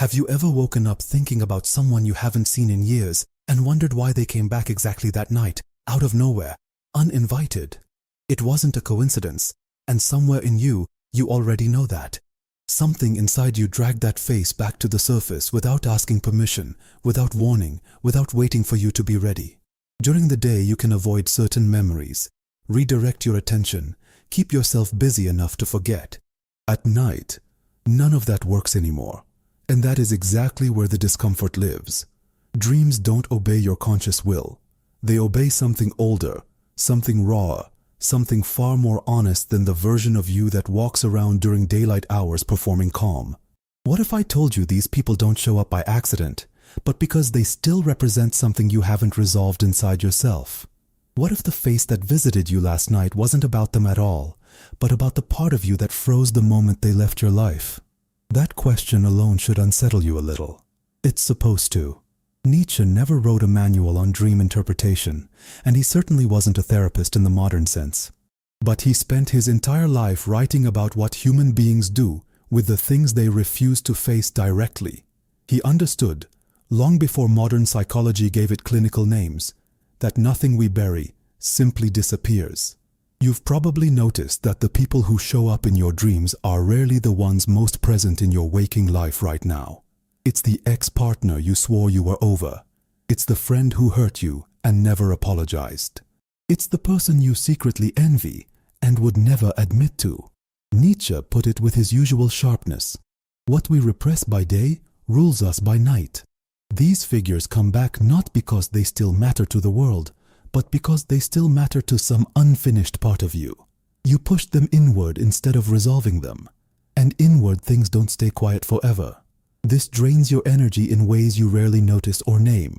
Have you ever woken up thinking about someone you haven't seen in years and wondered why they came back exactly that night, out of nowhere, uninvited? It wasn't a coincidence, and somewhere in you, you already know that. Something inside you dragged that face back to the surface without asking permission, without warning, without waiting for you to be ready. During the day, you can avoid certain memories, redirect your attention, keep yourself busy enough to forget. At night, none of that works anymore. And that is exactly where the discomfort lives. Dreams don't obey your conscious will. They obey something older, something rawer, something far more honest than the version of you that walks around during daylight hours performing calm. What if I told you these people don't show up by accident, but because they still represent something you haven't resolved inside yourself? What if the face that visited you last night wasn't about them at all, but about the part of you that froze the moment they left your life? That question alone should unsettle you a little. It's supposed to. Nietzsche never wrote a manual on dream interpretation, and he certainly wasn't a therapist in the modern sense. But he spent his entire life writing about what human beings do with the things they refuse to face directly. He understood, long before modern psychology gave it clinical names, that nothing we bury simply disappears. You've probably noticed that the people who show up in your dreams are rarely the ones most present in your waking life right now. It's the ex-partner you swore you were over. It's the friend who hurt you and never apologized. It's the person you secretly envy and would never admit to. Nietzsche put it with his usual sharpness. What we repress by day rules us by night. These figures come back not because they still matter to the world, but because they still matter to some unfinished part of you. You pushed them inward instead of resolving them. And inward things don't stay quiet forever. This drains your energy in ways you rarely notice or name.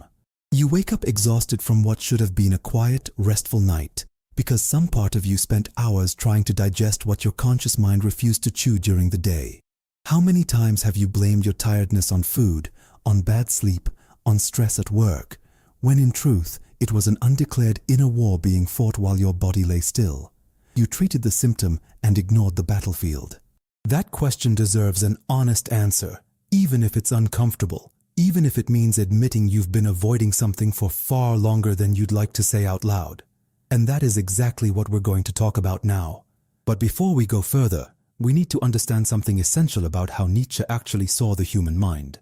You wake up exhausted from what should have been a quiet, restful night, because some part of you spent hours trying to digest what your conscious mind refused to chew during the day. How many times have you blamed your tiredness on food, on bad sleep, on stress at work, when in truth, it was an undeclared inner war being fought while your body lay still? You treated the symptom and ignored the battlefield. That question deserves an honest answer. Even if it's uncomfortable, even if it means admitting you've been avoiding something for far longer than you'd like to say out loud. And that is exactly what we're going to talk about now. But before we go further, we need to understand something essential about how Nietzsche actually saw the human mind.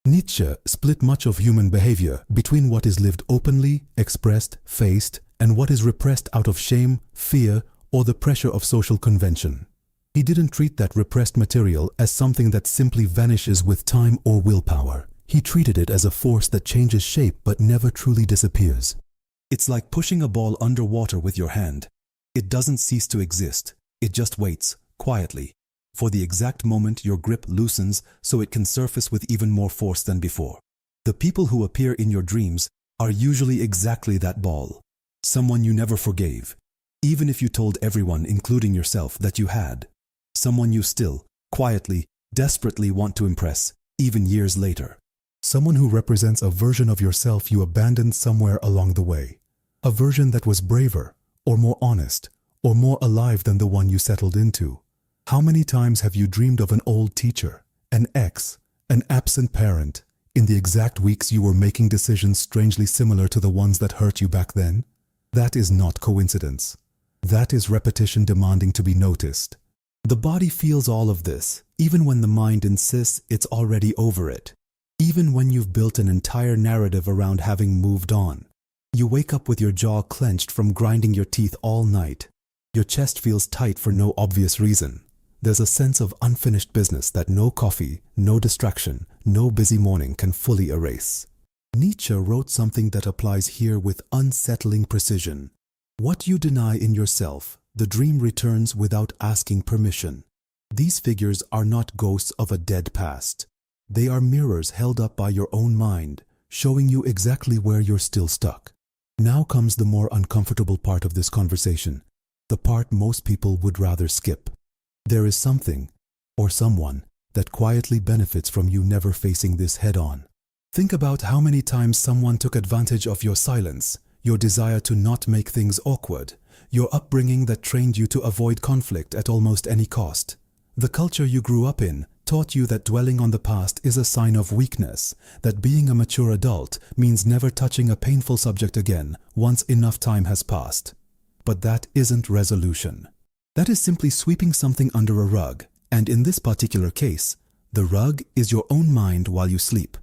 Nietzsche split much of human behavior between what is lived openly, expressed, faced, and what is repressed out of shame, fear, or the pressure of social convention. He didn't treat that repressed material as something that simply vanishes with time or willpower. He treated it as a force that changes shape but never truly disappears. It's like pushing a ball underwater with your hand. It doesn't cease to exist. It just waits, quietly, for the exact moment your grip loosens so it can surface with even more force than before. The people who appear in your dreams are usually exactly that ball. Someone you never forgave, even if you told everyone, including yourself, that you had. Someone you still, quietly, desperately want to impress, even years later. Someone who represents a version of yourself you abandoned somewhere along the way. A version that was braver, or more honest, or more alive than the one you settled into. How many times have you dreamed of an old teacher, an ex, an absent parent, in the exact weeks you were making decisions strangely similar to the ones that hurt you back then? That is not coincidence. That is repetition demanding to be noticed. The body feels all of this, even when the mind insists it's already over it. Even when you've built an entire narrative around having moved on. You wake up with your jaw clenched from grinding your teeth all night. Your chest feels tight for no obvious reason. There's a sense of unfinished business that no coffee, no distraction, no busy morning can fully erase. Nietzsche wrote something that applies here with unsettling precision. What you deny in yourself, the dream returns without asking permission. These figures are not ghosts of a dead past. They are mirrors held up by your own mind, showing you exactly where you're still stuck. Now comes the more uncomfortable part of this conversation, the part most people would rather skip. There is something, or someone, that quietly benefits from you never facing this head-on. Think about how many times someone took advantage of your silence, your desire to not make things awkward, your upbringing that trained you to avoid conflict at almost any cost. The culture you grew up in taught you that dwelling on the past is a sign of weakness, that being a mature adult means never touching a painful subject again once enough time has passed. But that isn't resolution. That is simply sweeping something under a rug, and in this particular case, the rug is your own mind while you sleep,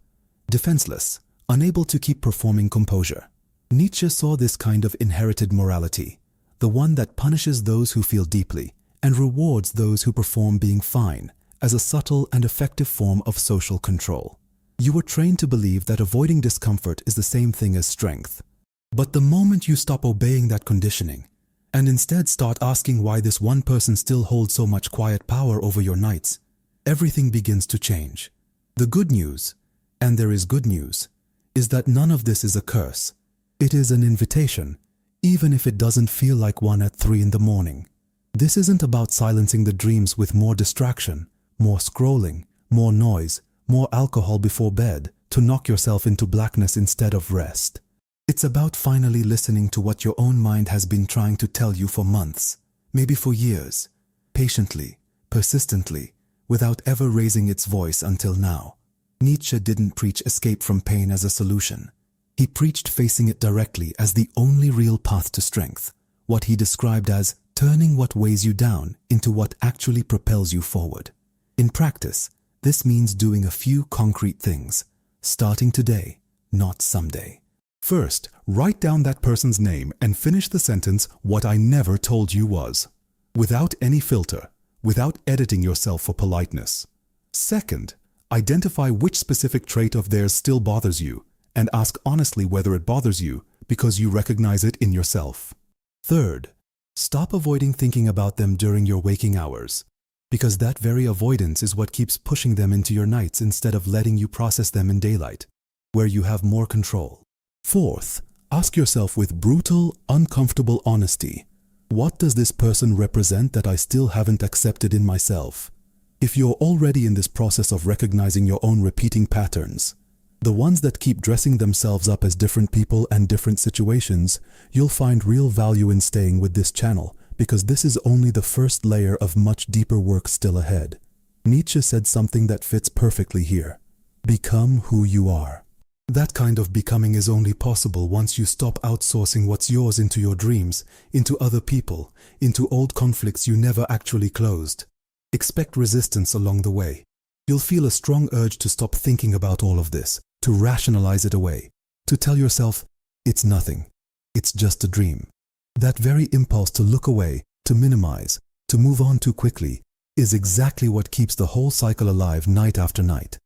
defenseless, unable to keep performing composure. Nietzsche saw this kind of inherited morality, the one that punishes those who feel deeply and rewards those who perform being fine, as a subtle and effective form of social control. You were trained to believe that avoiding discomfort is the same thing as strength. But the moment you stop obeying that conditioning, and instead start asking why this one person still holds so much quiet power over your nights, everything begins to change. The good news, and there is good news, is that none of this is a curse. It is an invitation, even if it doesn't feel like one at 3 in the morning. This isn't about silencing the dreams with more distraction, more scrolling, more noise, more alcohol before bed to knock yourself into blackness instead of rest. It's about finally listening to what your own mind has been trying to tell you for months, maybe for years, patiently, persistently, without ever raising its voice until now. Nietzsche didn't preach escape from pain as a solution. He preached facing it directly as the only real path to strength, what he described as turning what weighs you down into what actually propels you forward. In practice, this means doing a few concrete things, starting today, not someday. First, write down that person's name and finish the sentence, "What I never told you was," without any filter, without editing yourself for politeness. Second, identify which specific trait of theirs still bothers you and ask honestly whether it bothers you because you recognize it in yourself. Third, stop avoiding thinking about them during your waking hours, because that very avoidance is what keeps pushing them into your nights instead of letting you process them in daylight, where you have more control. Fourth, ask yourself with brutal, uncomfortable honesty, what does this person represent that I still haven't accepted in myself? If you're already in this process of recognizing your own repeating patterns, the ones that keep dressing themselves up as different people and different situations, you'll find real value in staying with this channel, because this is only the first layer of much deeper work still ahead. Nietzsche said something that fits perfectly here. Become who you are. That kind of becoming is only possible once you stop outsourcing what's yours into your dreams, into other people, into old conflicts you never actually closed. Expect resistance along the way. You'll feel a strong urge to stop thinking about all of this, to rationalize it away, to tell yourself, it's nothing, it's just a dream. That very impulse to look away, to minimize, to move on too quickly, is exactly what keeps the whole cycle alive night after night.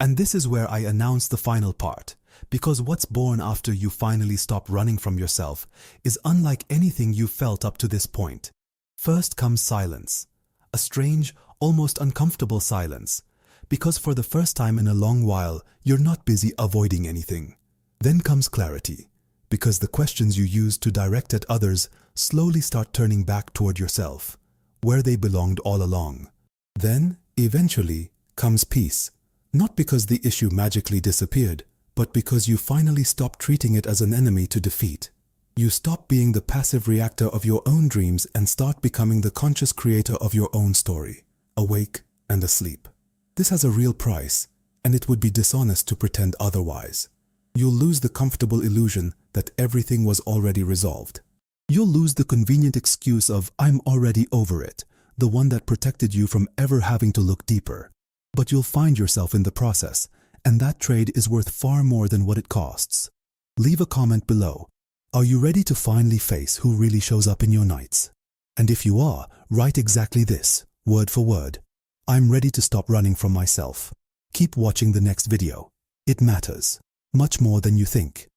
And this is where I announce the final part, because what's born after you finally stop running from yourself is unlike anything you've felt up to this point. First comes silence, a strange, almost uncomfortable silence, because for the first time in a long while, you're not busy avoiding anything. Then comes clarity, because the questions you used to direct at others slowly start turning back toward yourself, where they belonged all along. Then, eventually, comes peace, not because the issue magically disappeared, but because you finally stop treating it as an enemy to defeat. You stop being the passive reactor of your own dreams and start becoming the conscious creator of your own story, awake and asleep. This has a real price, and it would be dishonest to pretend otherwise. You'll lose the comfortable illusion that everything was already resolved. You'll lose the convenient excuse of "I'm already over it," the one that protected you from ever having to look deeper. But you'll find yourself in the process, and that trade is worth far more than what it costs. Leave a comment below. Are you ready to finally face who really shows up in your nights? And if you are, write exactly this, word for word. I'm ready to stop running from myself. Keep watching the next video. It matters, much more than you think.